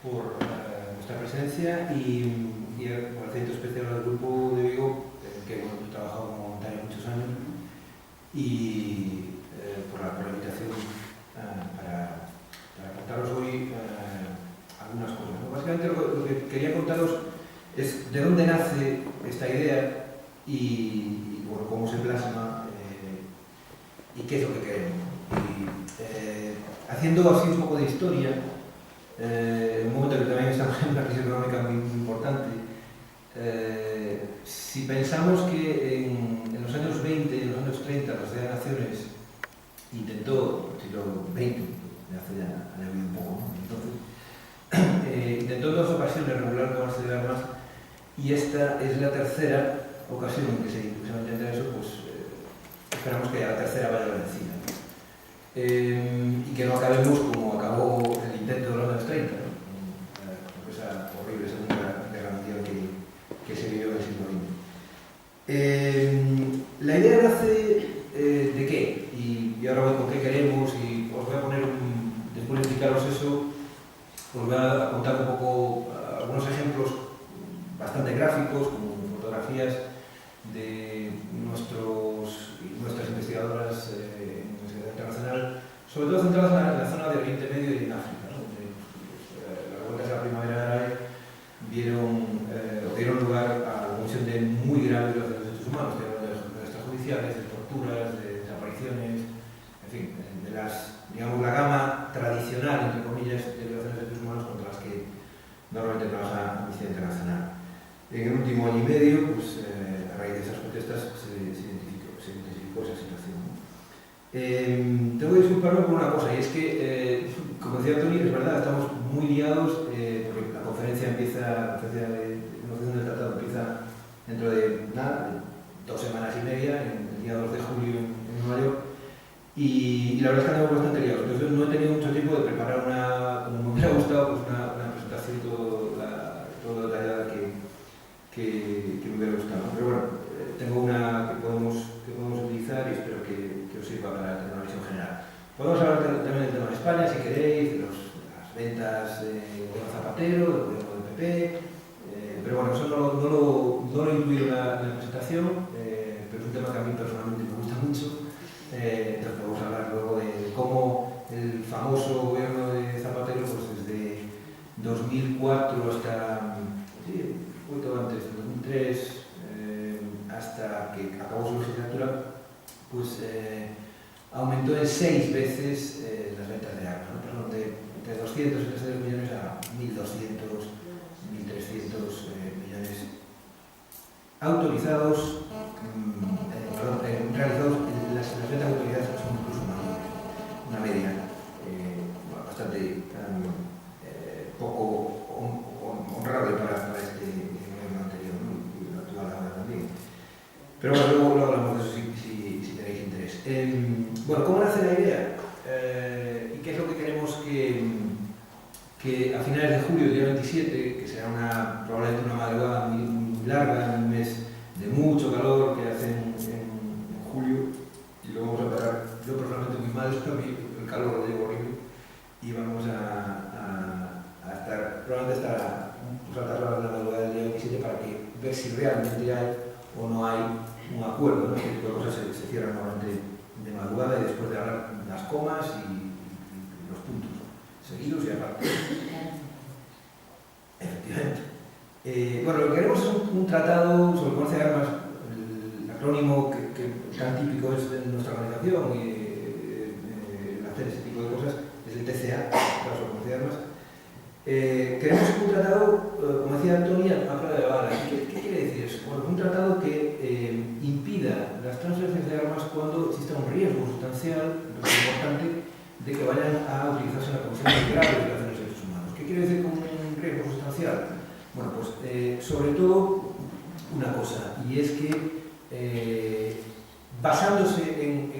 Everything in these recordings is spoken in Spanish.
por vuestra presencia y por el centro especial del Grupo de Vigo, que bueno, he trabajado como voluntario muchos años, y por la invitación para contaros hoy algunas cosas, ¿no? Básicamente lo que quería contaros es de dónde nace esta idea y bueno, cómo se plasma y qué es lo que queremos. Y, haciendo así un poco de historia, en un momento que también estamos en una crisis económica muy importante, si pensamos que en los años 20, en los años 30, la Sociedad de Naciones intentó, en el siglo XX, hace ya un poco, ¿no? Entonces, intentó en dos ocasiones regular el comercio de armas, y esta es la tercera ocasión en que se va a intentar eso, pues esperamos que a la tercera vaya vencida, ¿no? Y que no acabemos como acabó el intento de los años 30, ¿no? Con esa horrible Segunda Guerra Mundial que se vivió en el siglo XX. La idea nace de qué, y ahora voy con qué queremos, y os voy a poner, después de explicaros eso, os voy a contar un poco algunos ejemplos bastante gráficos, como fotografías de nuestras investigadoras en la Universidad Internacional, sobre todo centradas en la zona de Oriente Medio y en África, ¿no? Donde las revueltas de la Primavera Árabe dieron lugar a la comisión de muy graves violaciones de derechos humanos, de extrajudiciales, de torturas, de desapariciones, en fin, de digamos, la gama tradicional, entre comillas, de violaciones de derechos humanos contra las que normalmente trabaja Amnistía Internacional. En el último año y medio, pues, a raíz de esas protestas, se intensificó esa situación. Tengo que disculparme por una cosa, y es que, como decía Tony, es verdad, estamos muy liados, porque la conferencia de negociación del tratado empieza dentro de nada, 2 semanas y media, el día 2 de julio en Nueva York, y la verdad es que andamos bastante liados. Entonces no he tenido mucho tiempo de preparar como me hubiera gustado, pues una presentación todo detallada que me hubiera gustado, ¿no? Pero bueno, tengo una que podemos utilizar y espero que os sirva para tener una visión general. Podemos hablar también del tema de España, si queréis, de las ventas de Zapatero, del gobierno del PP, pero bueno, eso no lo incluyo en la presentación, pero es un tema que a mí personalmente me gusta mucho. Entonces podemos hablar luego de cómo el famoso gobierno de Zapatero, pues desde 2004 hasta, sí, un poquito antes, de 2003, hasta que acabó su legislatura, pues aumentó en 6 veces las ventas de armas, ¿no? Pasaron de entre 200 y 300 millones a 1.200, 1.300 millones autorizados, realizados. Las ventas autorizadas son incluso una media bastante poco honrable para este gobierno anterior, ¿no? Y el actual ahora también. Pero bueno, luego hablamos de eso si tenéis interés. Bueno, ¿cómo nace la idea? ¿Y qué es lo que queremos que a finales de julio, el día 27, que será probablemente una madrugada muy larga, un mes de mucho calor que hace en julio, y lo vamos a parar, yo personalmente muy mal, el calor lo llevo horrible, y vamos a estar, probablemente estar altas horas de la madrugada del día 27 para ver si realmente hay o no hay un acuerdo, ¿no? Este tipo de cosas se cierran normalmente de madrugada y después de hablar las comas y los puntos seguidos y aparte. Efectivamente. Bueno, lo que queremos es un tratado sobre el comercio de armas. El acrónimo que tan típico es de nuestra organización y hacer ese tipo de cosas es el TCA, sobre el comercio de armas. Queremos un tratado, como decía Antonio, a prueba de bala. ¿Qué quiere decir eso? Bueno, un tratado que impida las transferencias de armas cuando exista un riesgo sustancial, lo que es importante, de que vayan a utilizarse en la comisión de graves violaciones de derechos humanos. ¿Qué quiere decir con un riesgo sustancial? Bueno, pues sobre todo una cosa, y es que basándose en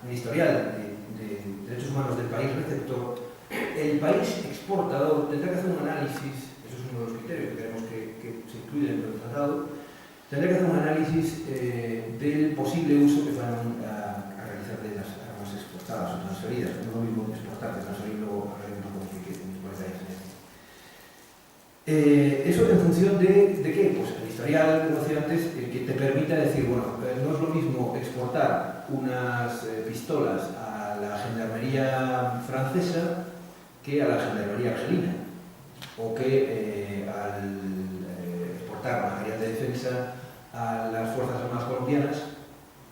el historial de derechos humanos del país receptor, el país exportador tendrá que hacer un análisis, eso es uno de los criterios que queremos que se incluya dentro del tratado, tendrá que hacer un análisis del posible uso que van a realizar de las armas exportadas. prestadas o transferidas. No es lo mismo exportar que transferir, luego hablaremos un poco de cuál es la diferencia. Eso en función de qué? Pues el historial, como decía antes, que te permita decir, bueno, no es lo mismo exportar unas pistolas a la gendarmería francesa que a la gendarmería argelina, o que al exportar material de defensa a las Fuerzas Armadas colombianas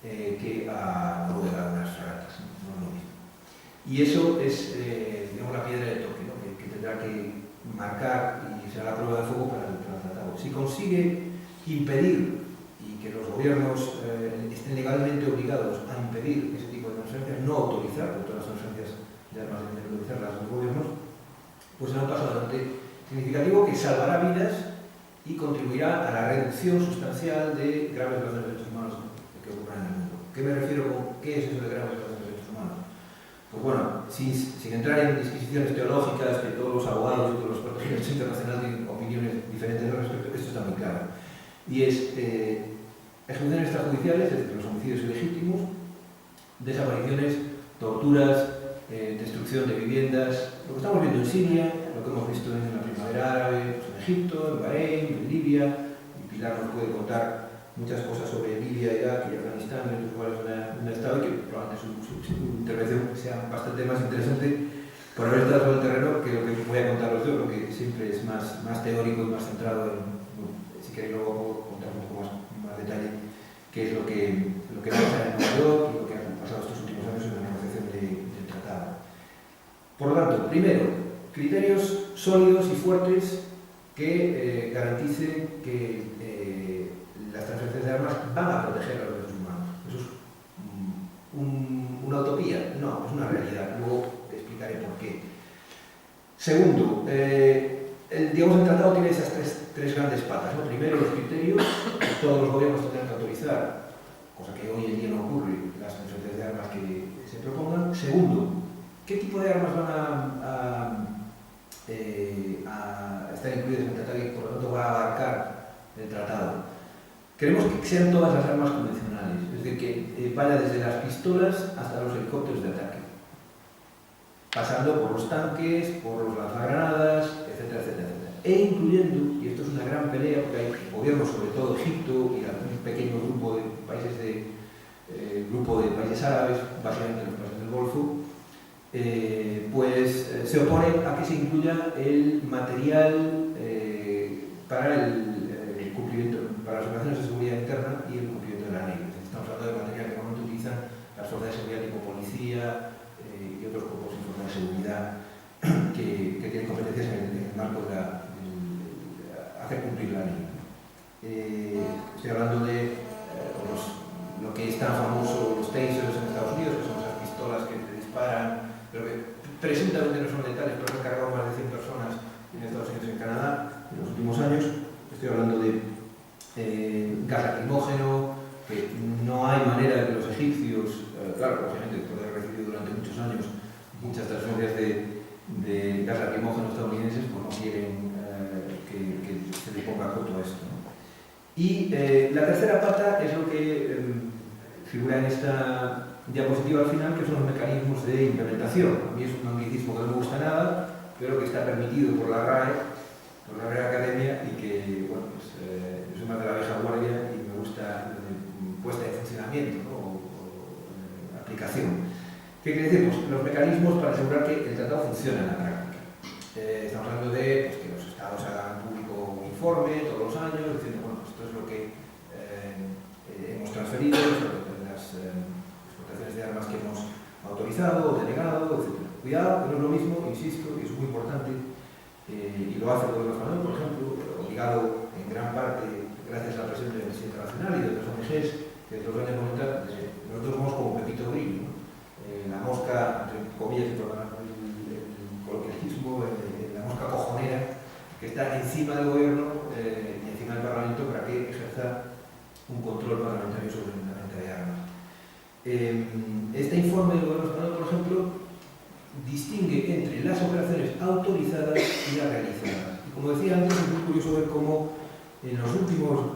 que a Noruega, unas fragatas, no es lo mismo. Y eso es, digamos, la piedra de toque, ¿no? que tendrá que marcar y será la prueba de fuego para el tratado. Si consigue impedir y que los gobiernos estén legalmente obligados a impedir ese tipo de transferencias, no autorizar todas las transferencias de armas, de autorizarlas a los gobiernos, pues será un paso adelante significativo que salvará vidas y contribuirá a la reducción sustancial de graves violaciones de derechos humanos que ocurran en el mundo. ¿Qué me refiero con qué es eso de graves violaciones de derechos humanos? Pues bueno, sin entrar en disquisiciones teológicas, que todos los abogados y todos los expertos en derecho internacional tienen opiniones diferentes al respecto, esto está muy claro. Y es ejecuciones extrajudiciales, es decir, los homicidios ilegítimos, desapariciones, torturas, destrucción de viviendas, lo que estamos viendo en Siria, lo que hemos visto en la primavera árabe, pues en Egipto, en Bahrein, en Libia, y Pilar nos puede contar muchas cosas sobre Libia, Irak y Afganistán, en otros lugares donde ha estado, y que probablemente su intervención sea bastante más interesante por haber estado sobre el terreno que lo que voy a contaros yo, porque siempre es más teórico y más centrado en, bueno, si queréis luego contar un poco más detalle, qué es lo que pasa en Nueva York y lo que ha pasado estos últimos años en la negociación del tratado. Por lo tanto, primero, criterios sólidos y fuertes que garanticen que las transferencias de armas van a proteger a los derechos humanos. ¿Eso es una utopía? No, es una realidad. Luego te explicaré por qué. Segundo, el tratado tiene esas tres grandes patas, ¿no? Primero, los criterios que todos los gobiernos tendrán que autorizar, cosa que hoy en día no ocurre, las transferencias de armas que se propongan. Segundo, ¿qué tipo de armas van a estar incluidas en el tratado y por lo tanto va a abarcar el tratado? Queremos que sean todas las armas convencionales, es decir, que vaya desde las pistolas hasta los helicópteros de ataque, pasando por los tanques, por los lanzagranadas, etcétera, etcétera, etcétera. E incluyendo, y esto es una gran pelea, porque hay gobiernos, sobre todo Egipto y un pequeño grupo de países árabes, básicamente los países del Golfo, pues se oponen a que se incluya el material para el cumplimiento, para las operaciones de seguridad interna y el cumplimiento de la ley. Estamos hablando de material que normalmente utilizan las fuerzas de seguridad tipo policía y otros cuerpos de fuerzas de seguridad que tienen competencias en el marco de hacer cumplir la ley. Estoy hablando de lo que es tan famoso, los tasers en Estados Unidos, que son esas pistolas que te disparan, pero que presuntamente no son letales, pero han cargado más de 100 personas en Estados Unidos y en Canadá en los últimos años. Estoy hablando de gas lacrimógeno, que no hay manera de que los egipcios, claro, obviamente después de haber recibido durante muchos años muchas transferencias de gas lacrimógeno estadounidenses, pues no quieren que se le ponga coto a esto, ¿no? Y la tercera pata es lo que figura en esta diapositiva al final, que son los mecanismos de implementación. A mí es un anglicismo que no me gusta nada, pero que está permitido por la RAE, Academia, y que, bueno, pues yo soy más de la vieja guardia y me gusta puesta en funcionamiento, ¿no? o aplicación. ¿Qué quiere decir? Pues los mecanismos para asegurar que el tratado funciona en la práctica. Estamos hablando de pues, que los estados hagan público un informe todos los años, diciendo, bueno, esto es lo que hemos transferido, las exportaciones de armas que hemos autorizado o denegado, etc. Cuidado, que no es lo mismo, insisto, y es muy importante, y lo hace el gobierno español, por ejemplo, obligado en gran parte, gracias a la presión de Amnistía Internacional y de otras ONGs, que desde los años 90 nosotros somos como Pepito Grillo, ¿no? La mosca, entre comillas, y por el coloquialismo, la mosca cojonera, que está encima del gobierno y encima del Parlamento para que ejerza un control parlamentario sobre la venta de armas. Este informe del gobierno español, por ejemplo, distingue entre las operaciones autorizadas y las realizadas. Y como decía antes, es muy curioso ver cómo en los últimos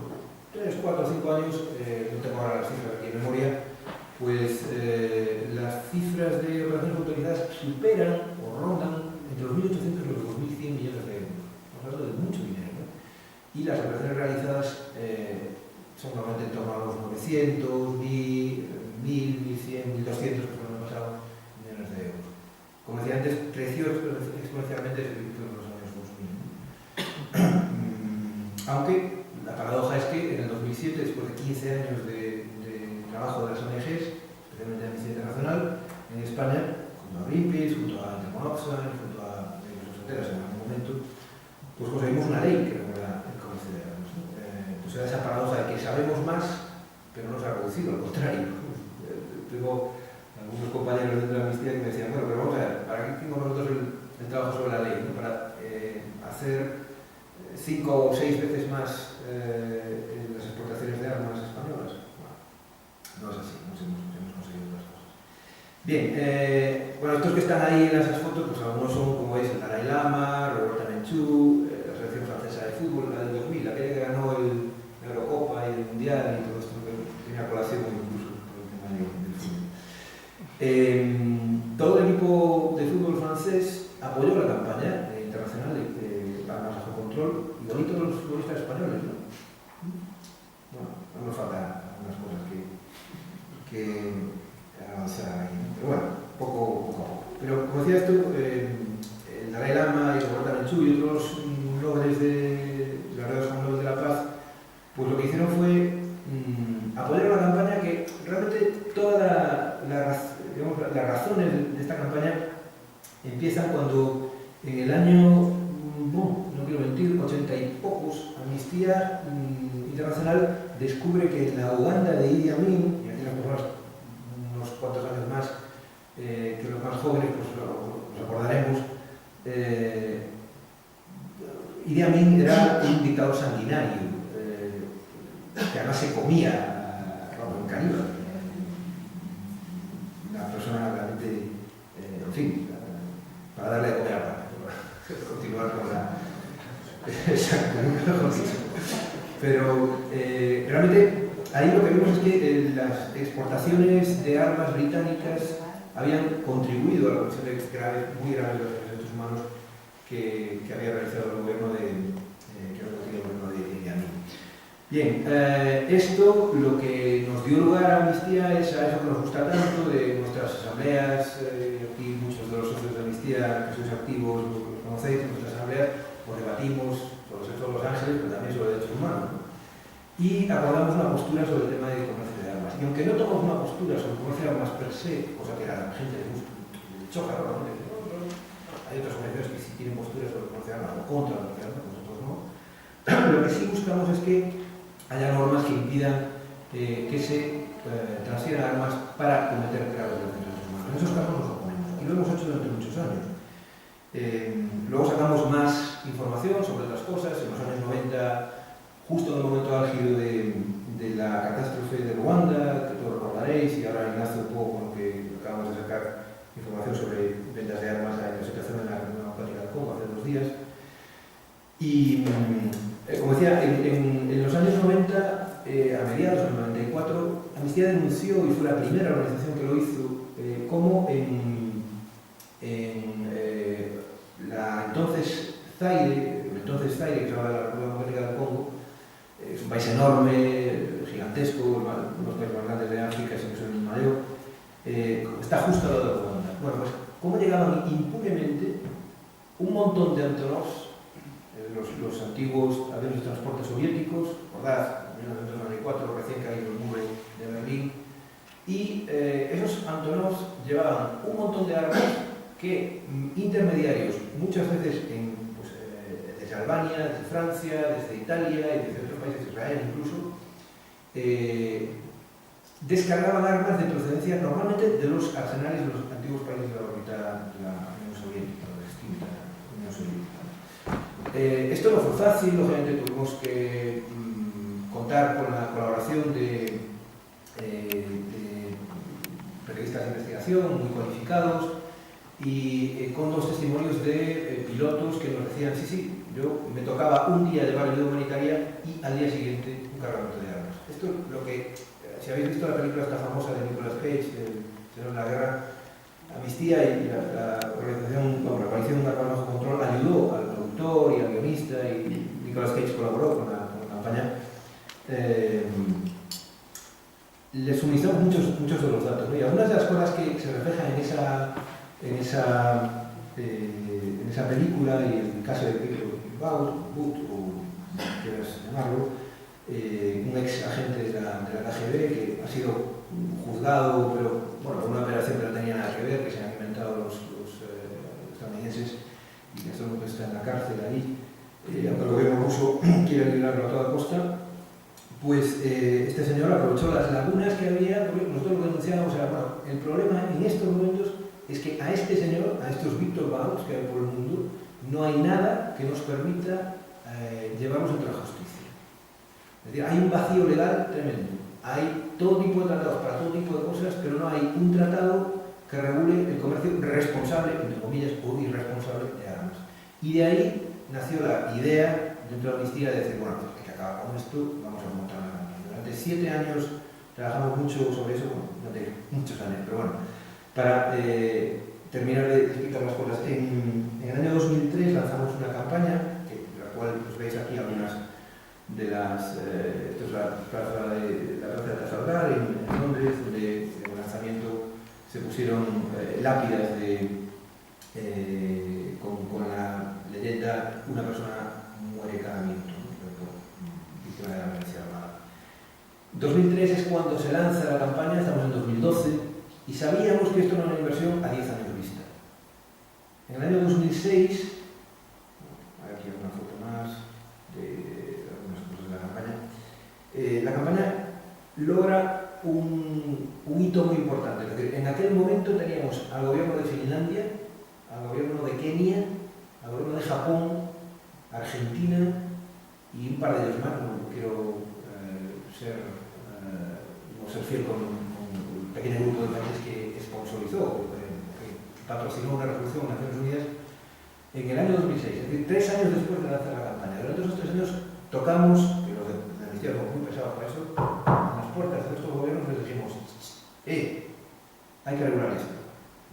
3, 4, 5 años, no tengo ahora las cifras aquí en memoria, pues las cifras de operaciones autorizadas superan o rondan entre los 1.800 y los 2.100 millones de euros. Estamos hablando de mucho dinero, ¿no? Y las operaciones realizadas son normalmente en torno a los 900, 1.000, 1.100, 1.200, que han pasado millones de euros. Como decía antes, creció exponencialmente desde los años 2000. Aunque la paradoja es que en el 2007, después de 15 años de trabajo de las ONGs, especialmente de Amnistía Internacional, en España, junto a Greenpeace, junto a Interpol Oxfam, junto a Médicos Sin Fronteras en algún momento, pues conseguimos una ley que regula el comercio de armas, ¿no? Pues era esa paradoja de que sabemos más, pero no se ha reducido, al contrario. Tengo algunos compañeros dentro de la Amnistía que me decían, bueno, pero vamos a ver, ¿para qué hicimos nosotros el trabajo sobre la ley? ¿No? Para hacer 5 o 6 veces más en las exportaciones de armas españolas. Bueno, no es así, hemos conseguido otras cosas. Bien, bueno, estos que están ahí en esas fotos, pues algunos son, como veis, el Dalai Lama, Roberta Menchú, la selección francesa de fútbol, la del 2000, aquella que ganó la Eurocopa y el Mundial y todo esto, que tenía colación incluso por el tema del fútbol. Todo el equipo de fútbol francés apoyó la campaña internacional de armas bajo control, y bonitos los futbolistas españoles, ¿no? Bueno, no nos faltan algunas cosas que avanzar ahí, ¿no? Pero bueno, poco a poco. Pero como decías tú, el Dalai Lama y Roberta Menchú y otros logres de la Organización Nobel de la Paz, pues lo que hicieron fue apoyar una campaña que realmente todas las razones de esta campaña empiezan cuando en el año, no quiero mentir, 80 y pocos, Amnistía Internacional descubre que en la Uganda de Idi Amin, y aquí las personas unos cuantos años más que los más jóvenes, pues nos acordaremos, Idi Amin era un dictador sanguinario, que además se comía un caníbal, una persona realmente, en fin, para darle de comer a Pata, continuar con la... Exacto, mejor dicho. Pero realmente ahí lo que vemos es que las exportaciones de armas británicas habían contribuido a la comisión muy grave de los derechos humanos que había realizado el gobierno de Idi Amin. Bien, esto lo que nos dio lugar a Amnistía es a eso que nos gusta tanto de nuestras asambleas. Aquí muchos de los socios de Amnistía que sois activos lo conocéis, en nuestras asambleas pues debatimos sobre los hechos de Los Ángeles, pero también sobre derechos humanos, ¿no? Y acordamos una postura sobre el tema del comercio de armas. Y aunque no tomamos una postura sobre el comercio de armas per se, cosa que a la gente le choca, ¿no? Hay otras organizaciones que sí tienen posturas sobre el comercio de armas o contra el comercio de armas, nosotros no. Lo que sí buscamos es que haya normas que impidan que se transfieran armas para cometer graves violaciones de derechos humanos. En esos casos nos oponemos y lo hemos hecho durante muchos años. Luego sacamos más información sobre otras cosas. En los años 90, justo en el momento álgido de la catástrofe de Ruanda, que todos recordaréis, y ahora enlazo un poco con lo que acabamos de sacar información sobre ventas de armas en la situación en la República Democrática del Congo hace 2 días. Y como decía, en los años 90, a mediados del 94, Amnistía denunció, y fue la primera organización que lo hizo, como en la entonces Zaire, que se llama la República Democrática del Congo, es un país enorme, gigantesco, uno de los países más grandes de África, si no es el mayor, está justo al lado de Ruanda. Bueno, pues, ¿cómo llegaban impunemente un montón de Antonovs, los antiguos aviones de transporte soviéticos, recordad, en 1994, recién caído el muro de Berlín, y esos Antonovs llevaban un montón de armas que intermediarios, muchas veces desde Albania, desde Francia, desde Italia y desde otros países, Israel incluso, descargaban armas de procedencia normalmente de los arsenales de los antiguos países de la órbita de la Unión Soviética, de la extinta Unión Soviética. Esto no fue fácil, obviamente tuvimos que contar con la colaboración de periodistas de investigación muy cualificados y con 2 testimonios de pilotos que nos decían, sí, yo me tocaba un día llevar ayuda humanitaria y al día siguiente un cargamento de armas. Esto es lo que si habéis visto la película esta famosa de Nicolas Cage, el Señor de la Guerra, Amnistía y la organización, bueno, la coalición Armas Bajo Control ayudó al productor y al guionista, y Nicolas Cage colaboró con la campaña. Les suministramos muchos de los datos, ¿no? Y algunas de las cosas que se reflejan en esa película, y en el caso de Peter Baut, o quieras llamarlo, un ex agente de la KGB que ha sido juzgado, pero bueno, por una operación que no tenía nada que ver, que se han inventado los estadounidenses, y que en este momento está en la cárcel ahí, aunque el gobierno ruso quiere liberarlo a toda costa. Pues este señor aprovechó las lagunas que había, porque nosotros lo denunciábamos, bueno, el problema en estos momentos es que a este señor, a estos Víctor Bauts que hay por el mundo, no hay nada que nos permita llevarlos ante la justicia. Es decir, hay un vacío legal tremendo. Hay todo tipo de tratados para todo tipo de cosas, pero no hay un tratado que regule el comercio responsable, entre comillas, o irresponsable de armas. Y de ahí nació la idea dentro de la Amnistía de decir, bueno, hay que acabar con esto, vamos a montar una campaña. Durante 7 años trabajamos mucho sobre eso, bueno, durante muchos años, pero bueno, para terminar de explicar las cosas. En el año 2003 lanzamos una campaña, de la cual os veis aquí algunas de las... esto es la plaza de Trafalgar en Londres, donde en el lanzamiento se pusieron lápidas con la leyenda "una persona muere cada minuto", víctima de la violencia armada. 2003 es cuando se lanza la campaña, estamos en 2012, y sabíamos que esto era una inversión a 10 años vista. En el año 2006, aquí hay una foto más de algunas cosas de la campaña logra un hito muy importante. Es decir, en aquel momento teníamos al gobierno de Finlandia, al gobierno de Kenia, al gobierno de Japón, Argentina y un par de ellos más. No quiero ser fiel con un pequeño grupo de países que sponsorizó, que patrocinó una resolución de Naciones Unidas en el año 2006, es decir, 3 años después de lanzar la campaña. Durante esos 3 años tocamos, que los de la Amnistía somos muy pesados para eso, en las puertas de estos gobiernos les dijimos, hay que regular esto.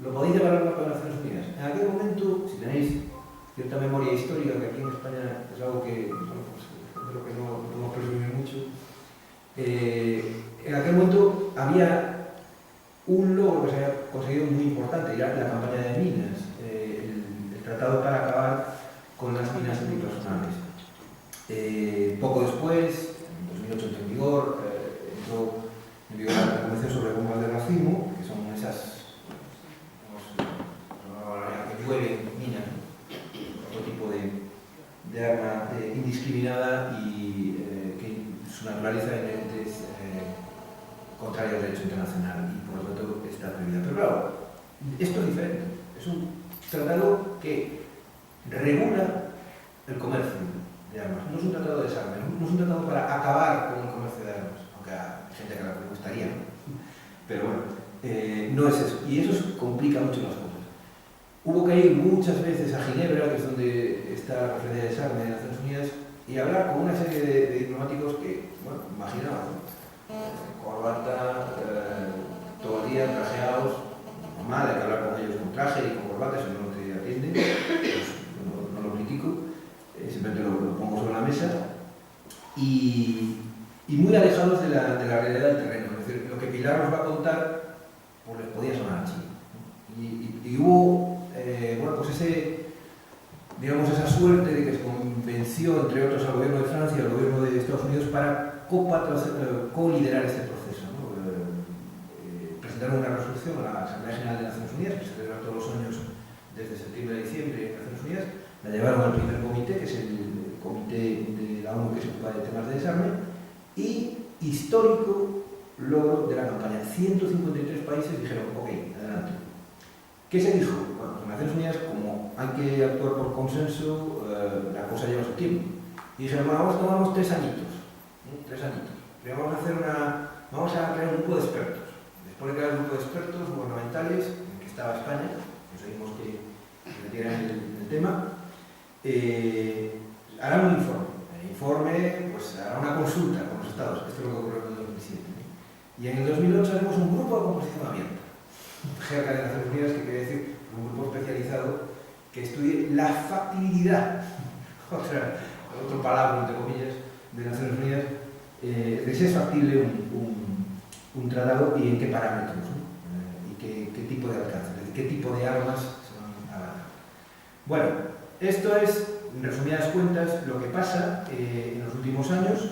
¿Lo podéis llevar al marco de Naciones Unidas? En aquel momento, si tenéis cierta memoria histórica, que aquí en España es algo que, bueno, pues, de lo que no podemos presumir mucho, en aquel momento había un logro que se había conseguido muy importante, ya la campaña de minas, el tratado para acabar con las minas antipersonales. Poco después, en 2008 entró en vigor la Convención sobre bombas de racimo, que son esas, que llueven minas, otro tipo de arma indiscriminada y que su naturaleza inherente es contraria al derecho internacional y por lo tanto está prohibida. Pero claro, esto es diferente. Es un tratado que regula el comercio de armas. No es un tratado de desarme, no es un tratado para acabar con el comercio de armas, aunque hay gente que le gustaría, ¿no? Pero bueno, no es eso. Y eso complica mucho las cosas. Hubo que ir muchas veces a Ginebra, que es donde está la referencia de desarme de Naciones Unidas, y hablar con una serie de diplomáticos que, bueno, imaginaban, ¿no? Corbata, todo el día trajeados, normal, hay que hablar con ellos con traje y con corbata, si no te atienden, pues no lo critico, simplemente lo pongo sobre la mesa, y muy alejados de la realidad del terreno. Es decir, lo que Pilar nos va a contar, pues les podía sonar chino, ¿no? Y hubo, bueno, pues esa suerte de que se convenció, entre otros, al gobierno de Francia y al gobierno de Estados Unidos para co-liderar este proceso, ¿no? Presentaron una resolución a la Asamblea General de Naciones Unidas, que se celebra todos los años desde septiembre a diciembre en Naciones Unidas, la llevaron al primer comité, que es el comité de la ONU que se ocupa de temas de desarme, y histórico logro de la campaña. 153 países dijeron, ok, adelante. ¿Qué se dijo? Bueno, en Naciones Unidas, como hay que actuar por consenso, la cosa lleva su tiempo. Y dijeron, bueno, tomamos 3 añitos. 3 añitos. Vamos a crear un grupo de expertos. Después de crear un grupo de expertos gubernamentales, en que estaba España, conseguimos que se metieran en el tema, harán un informe. El informe, pues hará una consulta con los estados. Esto es lo que ocurrió en el 2007. Y en el 2008 haremos un grupo de composición abierta, jerga de Naciones Unidas, que quiere decir un grupo especializado que estudie la factibilidad, otra palabra, entre comillas, de Naciones Unidas, de si es factible un tratado y en qué parámetros, ¿no? Y qué tipo de alcance, es decir, qué tipo de armas se van a ganar. Bueno, esto es, en resumidas cuentas, lo que pasa en los últimos años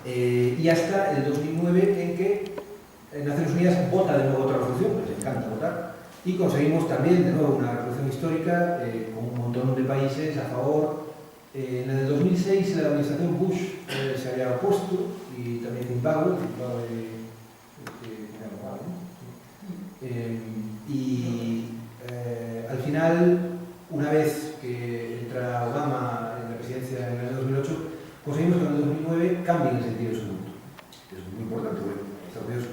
y hasta el 2009, en que Naciones Unidas vota de nuevo otra resolución, les encanta votar, y conseguimos también de nuevo una resolución histórica con un montón de países a favor. En el 2006 la administración Bush se había opuesto, y también Zimbabue, y al final, una vez que entra Obama en la presidencia en el año 2008, conseguimos que en el 2009 cambie el sentido de su voto. Es muy importante, porque Estados Unidos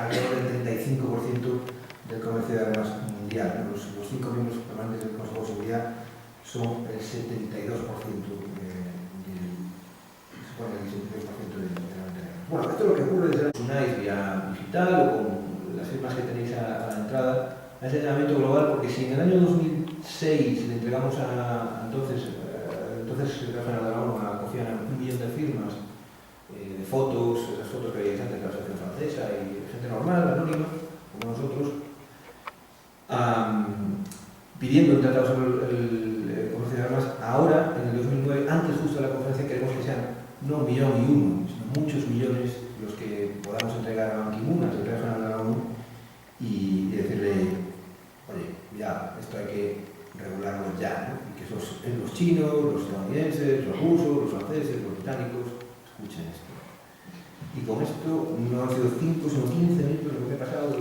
alrededor del 35% del comercio de armas mundial. Los 5 miembros permanentes del Consejo de Seguridad son el 72% de la venta de armas. Bueno, esto es lo que ocurre desde los unáis vía digital o con las firmas que tenéis a la entrada a ese entrenamiento global, porque si en el año 2006 le entregamos a entonces secretario general de la ONU, a Kofi Annan, 1 millón de firmas de fotos, esas fotos que veíais antes de la Asociación Francesa y gente normal, anónima, como nosotros, pidiendo un tratado sobre el comercio de armas. Ahora, en el 2009, antes justo de la conferencia, queremos que sean no 1 millón y 1, sino muchos millones los que podamos entregar a Ban Ki-moon, al secretario general de la ONU, y decirle, oye, cuidado, esto hay que regularlo ya, ¿no? Y que los chinos, los estadounidenses, los rusos, los franceses, los británicos escuchen esto. Y con esto no han sido 5, sino 15 minutos lo que he pasado,